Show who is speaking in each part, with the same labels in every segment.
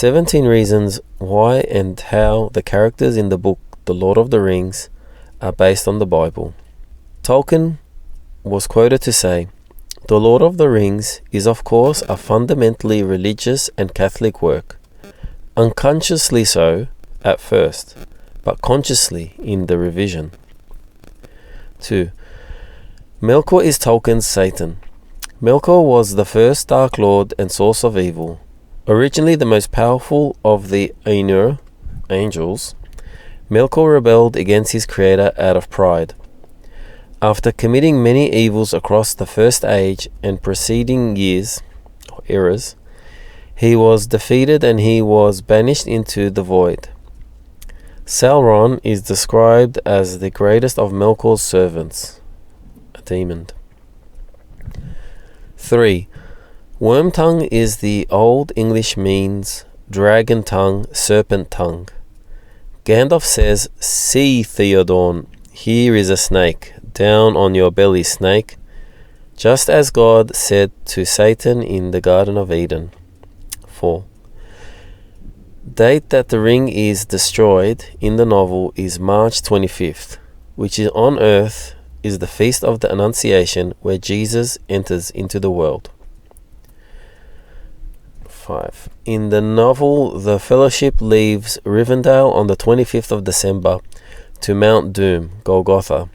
Speaker 1: 17 reasons why and how the characters in the book The Lord of the Rings are based on the Bible. Tolkien was quoted to say, "The Lord of the Rings is of course a fundamentally religious and Catholic work, unconsciously so at first, but consciously in the revision." 2. Melkor is Tolkien's Satan. Melkor was the first Dark Lord and source of evil. Originally the most powerful of the Ainur, angels, Melkor rebelled against his creator out of pride. After committing many evils across the First Age and preceding years, or eras, he was defeated and he was banished into the void. Sauron is described as the greatest of Melkor's servants, a demon. 3. Wormtongue is the Old English means dragon tongue, serpent tongue. Gandalf says, "See, Theoden, here is a snake. Down on your belly, snake," just as God said to Satan in the Garden of Eden. 4. Date that the ring is destroyed in the novel is March 25th, which is on Earth is the Feast of the Annunciation, where Jesus enters into the world. 5. In the novel, the Fellowship leaves Rivendell on the 25th of December to Mount Doom, Golgotha,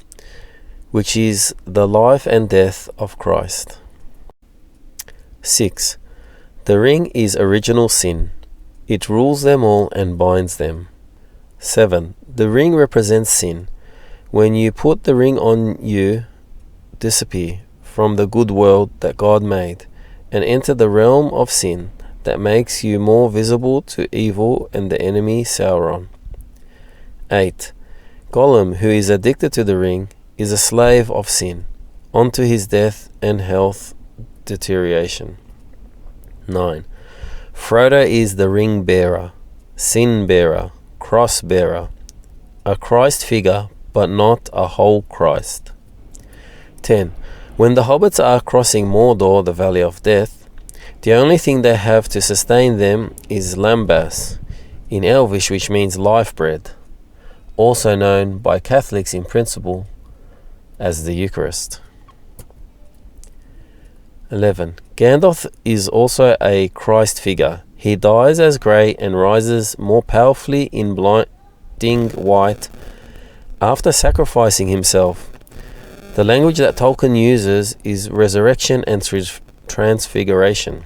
Speaker 1: which is the life and death of Christ. 6. The ring is original sin. It rules them all and binds them. 7. The ring represents sin. When you put the ring on, you disappear from the good world that God made and enter the realm of sin that makes you more visible to evil and the enemy Sauron. 8. Gollum, who is addicted to the ring, is a slave of sin, unto his death and health deterioration. 9. Frodo is the ring bearer, sin bearer, cross bearer, a Christ figure, but not a whole Christ. 10. When the hobbits are crossing Mordor, the Valley of Death, the only thing they have to sustain them is lambas, in Elvish, which means life bread, also known by Catholics in principle as the Eucharist. 11. Gandalf is also a Christ figure. He dies as grey and rises more powerfully in blinding white after sacrificing himself. The language that Tolkien uses is resurrection and transfiguration.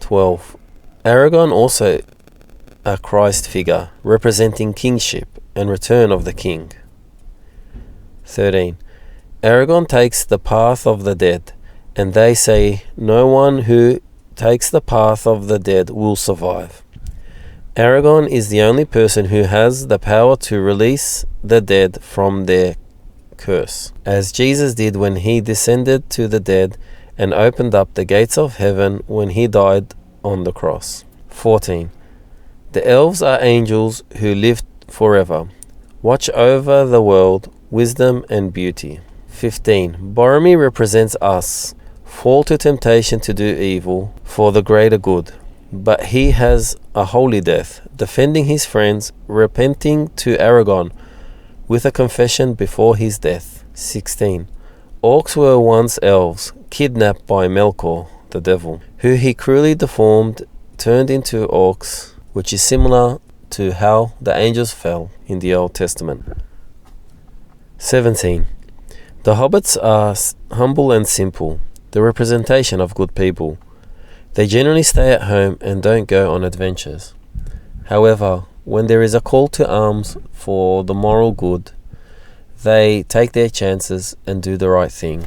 Speaker 1: 12. Aragorn also a Christ figure, representing kingship and return of the king. 13. Aragorn takes the path of the dead, and they say no one who takes the path of the dead will survive. Aragorn is the only person who has the power to release the dead from their curse, as Jesus did when he descended to the dead and opened up the gates of heaven when he died on the cross. 14. The elves are angels who live forever, watch over the world, wisdom and beauty. 15. Boromir represents us, fall to temptation to do evil for the greater good, but he has a holy death, defending his friends, repenting to Aragorn with a confession before his death. 16. Orcs were once elves, kidnapped by Melkor, the devil, who he cruelly deformed, turned into orcs, which is similar to how the angels fell in the Old Testament. 17. The hobbits are humble and simple, the representation of good people. They generally stay at home and don't go on adventures. However, when there is a call to arms for the moral good, they take their chances and do the right thing.